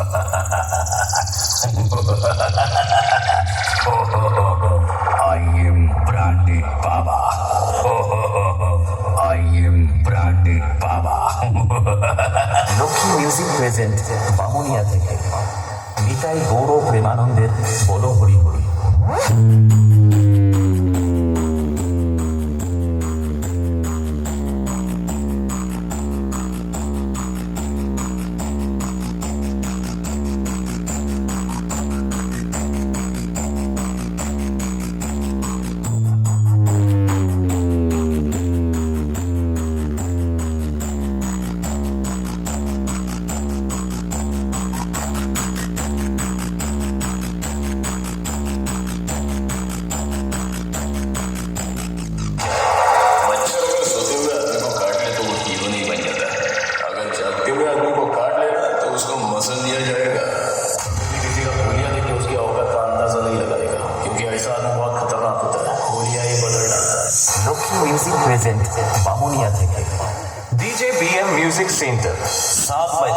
I am branded Baba. I am branded Baba. Lakshmi music present Bamunia থেকে নিতাই গৌর প্রেমানন্দের বলো Hari Hari. Lakshmi music present Bamunia থেকে DJ BM Music Center, South by